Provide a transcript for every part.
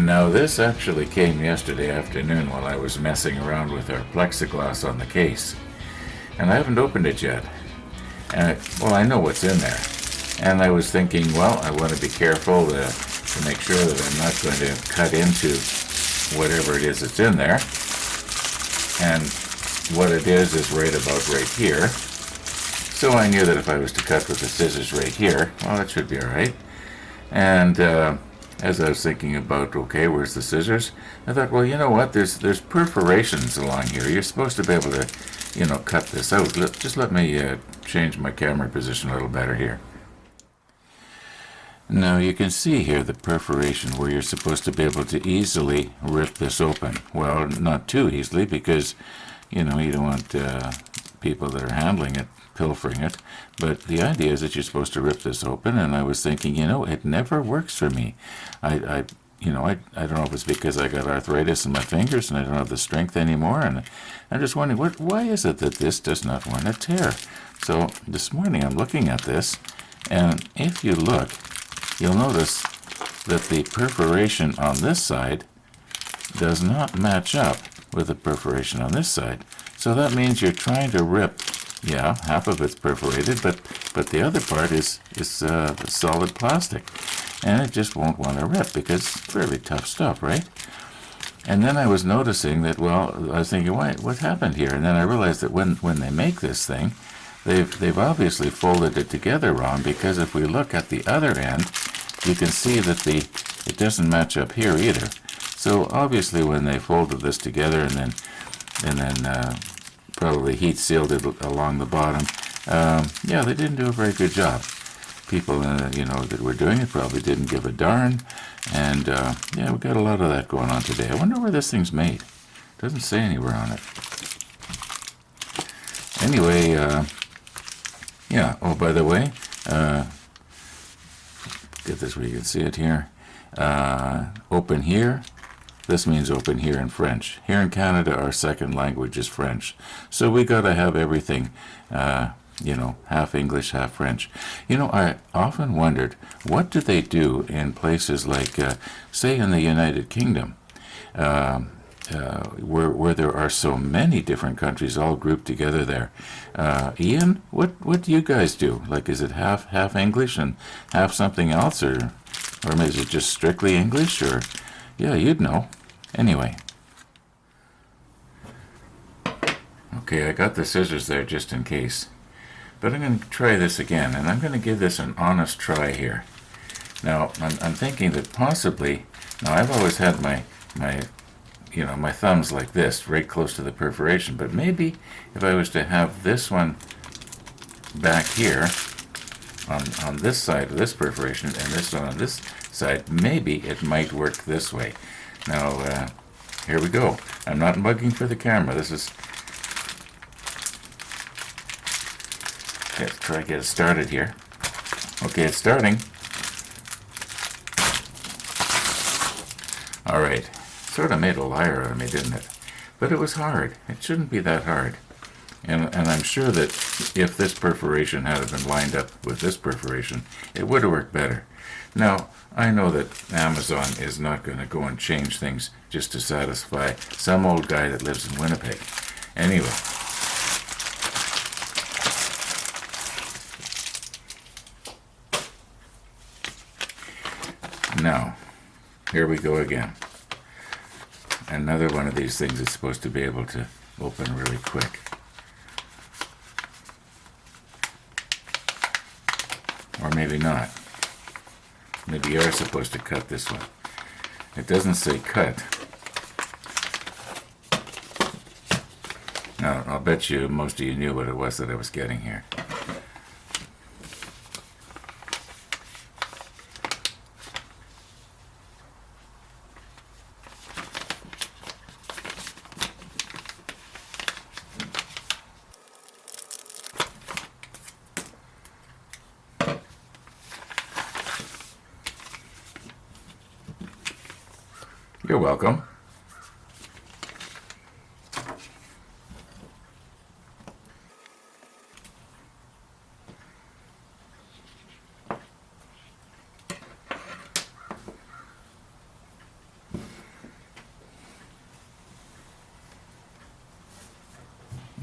Now, this actually came yesterday afternoon while I was messing around with our plexiglass on the case. And I haven't opened it yet. And, well, I know what's in there. And I was thinking, well, I want to be careful to make sure that I'm not going to cut into whatever it is that's in there. And what it is right about right here. So I knew that if I was to cut with the scissors right here, well, that should be all right. And as I was thinking about, okay, where's the scissors? I thought, well, you know what? There's perforations along here. You're supposed to be able to, cut this out. Just let me change my camera position a little better here. Now you can see here the perforation where you're supposed to be able to easily rip this open. Well, not too easily because, you don't want people that are handling it pilfering it. But the idea is that you're supposed to rip this open, and I was thinking, it never works for me. I don't know if it's because I got arthritis in my fingers and I don't have the strength anymore, and I'm just wondering, why is it that this does not want to tear? So this morning I'm looking at this, and if you look, you'll notice that the perforation on this side does not match up with the perforation on this side. So that means you're trying to rip, yeah, half of it's perforated, but the other part is solid plastic. And it just won't want to rip because it's fairly tough stuff, right? And then I was noticing that, well, I was thinking, what happened here? And then I realized that when they make this thing, they've obviously folded it together wrong, because if we look at the other end, you can see that it doesn't match up here either. So obviously when they folded this together and then probably heat sealed it along the bottom, yeah, they didn't do a very good job. People that were doing it probably didn't give a darn, and yeah, we got a lot of that going on today. I wonder where this thing's made. Doesn't say anywhere on it. Anyway, yeah, oh, by the way, get this where you can see it here. Open here. This means open here in French. Here in Canada, our second language is French. So we got to have everything, half English, half French. I often wondered, what do they do in places like, say, in the United Kingdom, where there are so many different countries all grouped together there? Ian, what do you guys do? Like, is it half English and half something else, or is it just strictly English, or? Yeah, you'd know. Anyway. Okay, I got the scissors there just in case. But I'm going to try this again, and I'm going to give this an honest try here. Now, I'm thinking that possibly, now I've always had my thumbs like this, right close to the perforation, but maybe if I was to have this one back here, on this side of this perforation, and this one on this side, maybe it might work this way. Now, here we go. I'm not mugging for the camera. This is... Let's try to get it started here. Okay, it's starting. All right. Sort of made a liar out of me, didn't it? But it was hard. It shouldn't be that hard. And I'm sure that if this perforation had been lined up with this perforation, it would have worked better. Now, I know that Amazon is not going to go and change things just to satisfy some old guy that lives in Winnipeg. Anyway. Now, here we go again. Another one of these things is supposed to be able to open really quick. Or maybe not. Maybe you are supposed to cut this one. It doesn't say cut. Now, I'll bet you most of you knew what it was that I was getting here. You're welcome.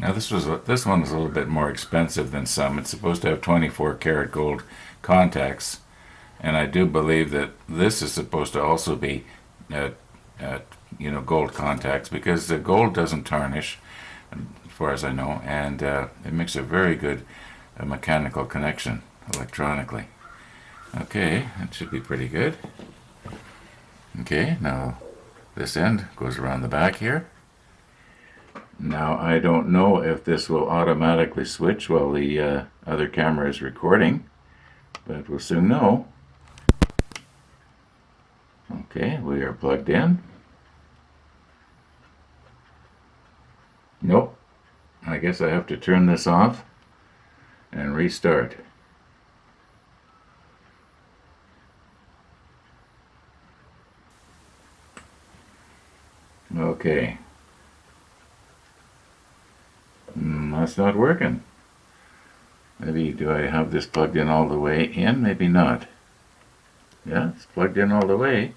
Now this one was a little bit more expensive than some. It's supposed to have 24 karat gold contacts, and I do believe that this is supposed to also be gold contacts, because the gold doesn't tarnish, as far as I know, and it makes a very good mechanical connection electronically. Okay, that should be pretty good. Okay, now this end goes around the back here. Now I don't know if this will automatically switch while the other camera is recording, but we'll soon know. Okay, we are plugged in. Nope. I guess I have to turn this off and restart. Okay. That's not working. Maybe, do I have this plugged in all the way in? Maybe not. Yeah, it's plugged in all the way.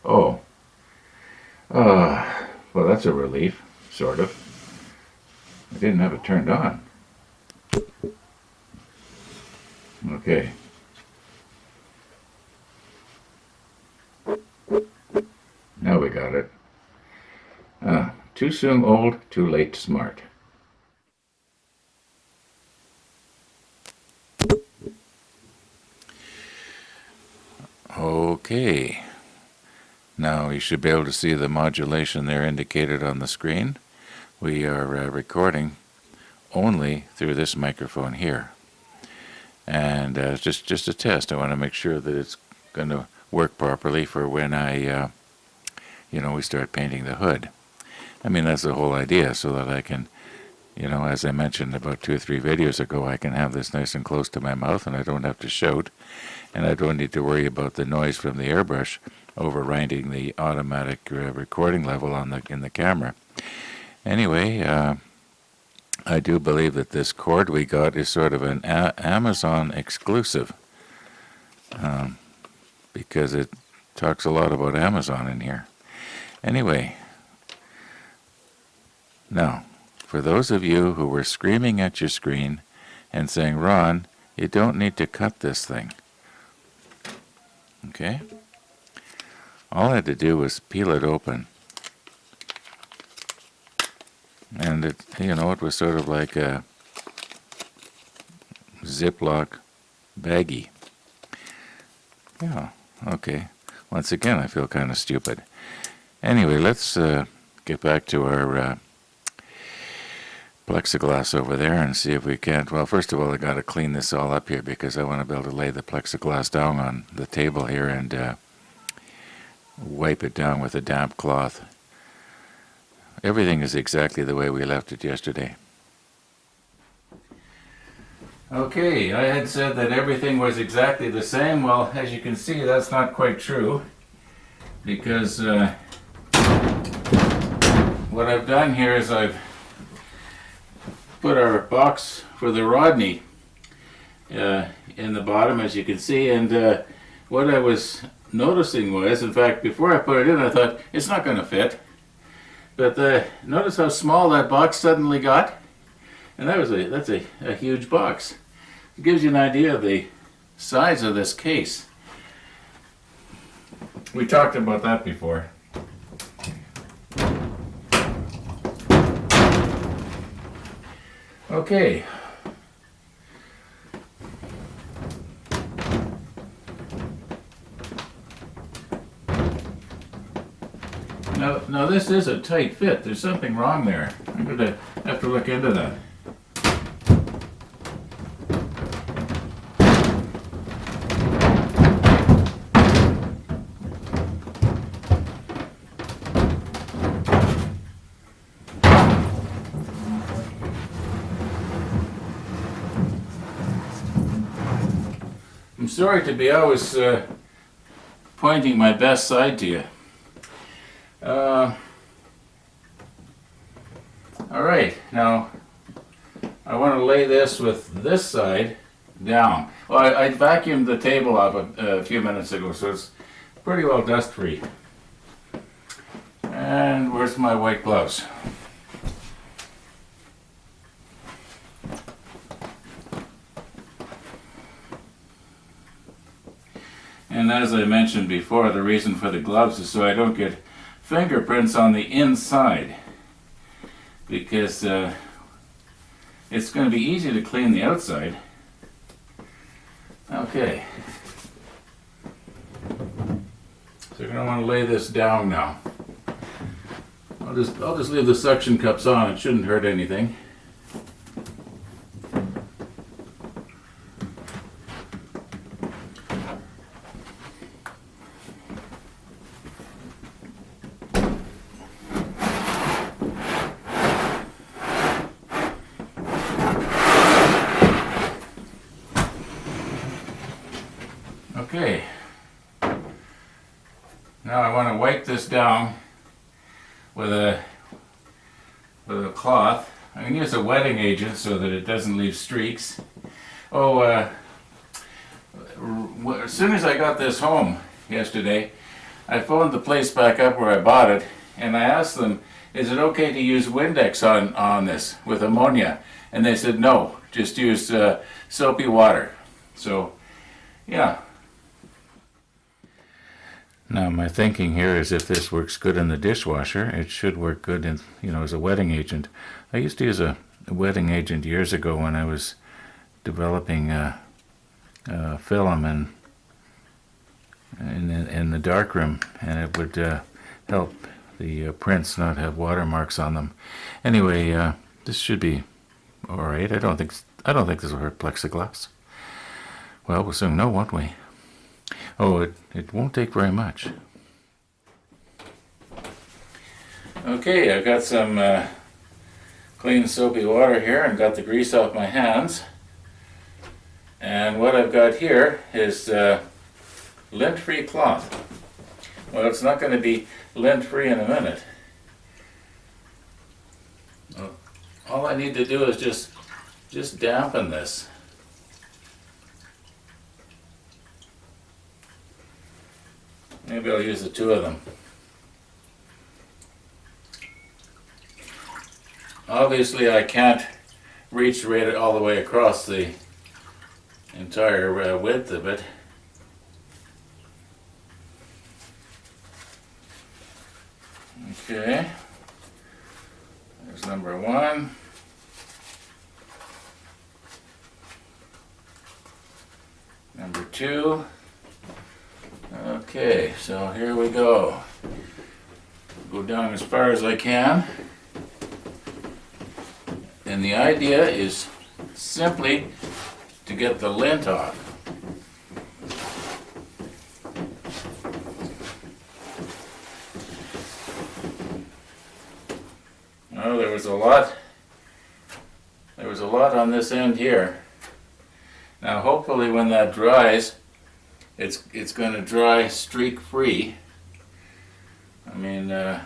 Oh. Well, that's a relief, sort of. I didn't have it turned on. Okay. Now we got it. Too soon old, too late smart. Okay. Now you should be able to see the modulation there indicated on the screen. We are recording only through this microphone here. And just a test. I want to make sure that it's going to work properly for when we start painting the hood. I mean, that's the whole idea, so that I can, as I mentioned about 2 or 3 videos ago, I can have this nice and close to my mouth, and I don't have to shout, and I don't need to worry about the noise from the airbrush overriding the automatic recording level in the camera. Anyway, I do believe that this cord we got is sort of an Amazon exclusive, because it talks a lot about Amazon in here. Anyway, now, for those of you who were screaming at your screen and saying, Ron, you don't need to cut this thing. Okay? All I had to do was peel it open. And it was sort of like a Ziploc baggie. Yeah, okay. Once again, I feel kind of stupid. Anyway, let's get back to our plexiglass over there and see if we can't. Well, first of all, I got to clean this all up here, because I want to be able to lay the plexiglass down on the table here and wipe it down with a damp cloth. Everything is exactly the way we left it yesterday. Okay, I had said that everything was exactly the same. Well, as you can see, that's not quite true, because what I've done here is I've put our box for the Rodney in the bottom, as you can see, and what I was noticing was, in fact, before I put it in, I thought, it's not going to fit. But notice how small that box suddenly got? And that's a huge box. It gives you an idea of the size of this case. We talked about that before. Okay. Now this is a tight fit. There's something wrong there. I'm going to have to look into that. I'm sorry to be always pointing my best side to you. Alright, now I want to lay this with this side down. Well, I vacuumed the table off a few minutes ago, so it's pretty well dust free. And where's my white gloves? And as I mentioned before, the reason for the gloves is so I don't get fingerprints on the inside, because it's going to be easy to clean the outside. Okay. So you're going to want to lay this down now. I'll just leave the suction cups on. It shouldn't hurt anything. Okay. Now I want to wipe this down with a cloth. I'm going to use a wetting agent so that it doesn't leave streaks. As soon as I got this home yesterday, I phoned the place back up where I bought it, and I asked them, is it okay to use Windex on this with ammonia? And they said no, just use soapy water. So, yeah. Now my thinking here is if this works good in the dishwasher, it should work good in, as a wetting agent. I used to use a wetting agent years ago when I was developing film in the darkroom, and it would help the prints not have watermarks on them. Anyway, this should be all right. I don't think this will hurt plexiglass. Well, we'll soon know, won't we? Oh, it won't take very much. Okay, I've got some clean soapy water here and got the grease off my hands. And what I've got here is lint-free cloth. Well, it's not going to be lint-free in a minute. All I need to do is just dampen this. Maybe I'll use the two of them. Obviously I can't reach right all the way across the entire width of it. Okay, there's number one. Number two. Okay, so here we go. Go down as far as I can. And the idea is simply to get the lint off. Oh, there was a lot on this end here. Now hopefully when that dries, it's going to dry streak free. I mean, okay,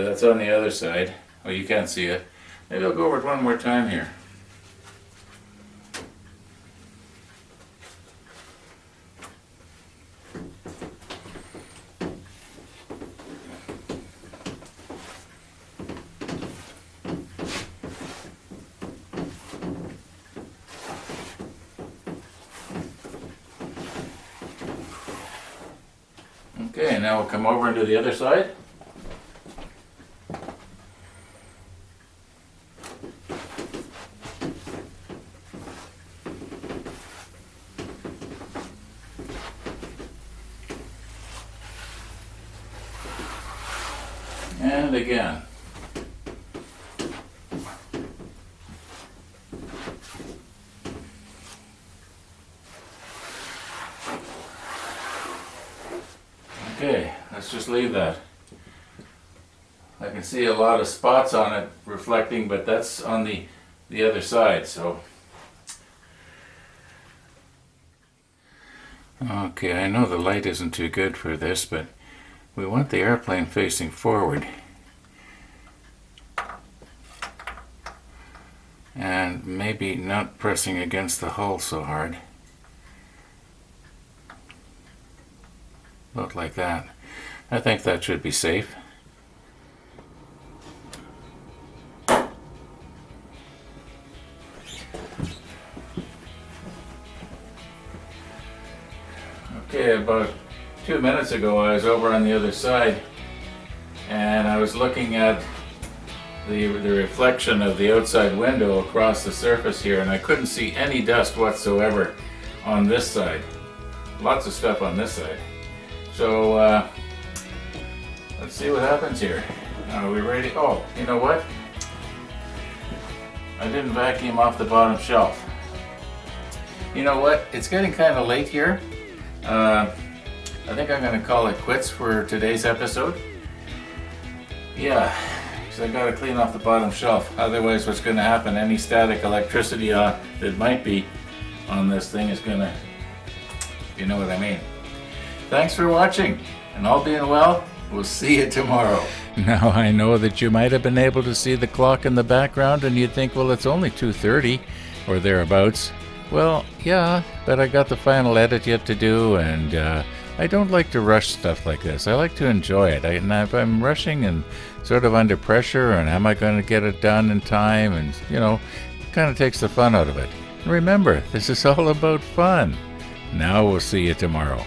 that's on the other side. Oh, you can't see it. Maybe I'll go over it one more time here. Okay, now we'll come over into the other side. And again. Okay, let's just leave that. I can see a lot of spots on it reflecting, but that's on the other side, so. Okay, I know the light isn't too good for this, but we want the airplane facing forward. And maybe not pressing against the hull so hard. About like that. I think that should be safe. Okay, about 2 minutes ago I was over on the other side and I was looking at the reflection of the outside window across the surface here, and I couldn't see any dust whatsoever on this side. Lots of stuff on this side. So let's see what happens here. Are we ready? Oh, you know what? I didn't vacuum off the bottom shelf. You know what? It's getting kind of late here. I think I'm going to call it quits for today's episode. Yeah, because I got to clean off the bottom shelf. Otherwise, what's going to happen? Any static electricity that might be on this thing is going to, you know what I mean. Thanks for watching, and all being well, we'll see you tomorrow. Now I know that you might have been able to see the clock in the background and you'd think, well, it's only 2:30 or thereabouts. Well, yeah, but I got the final edit yet to do, and I don't like to rush stuff like this. I like to enjoy it. And if I'm rushing and sort of under pressure, and am I going to get it done in time, and, you know, it kind of takes the fun out of it. And remember, this is all about fun. Now we'll see you tomorrow.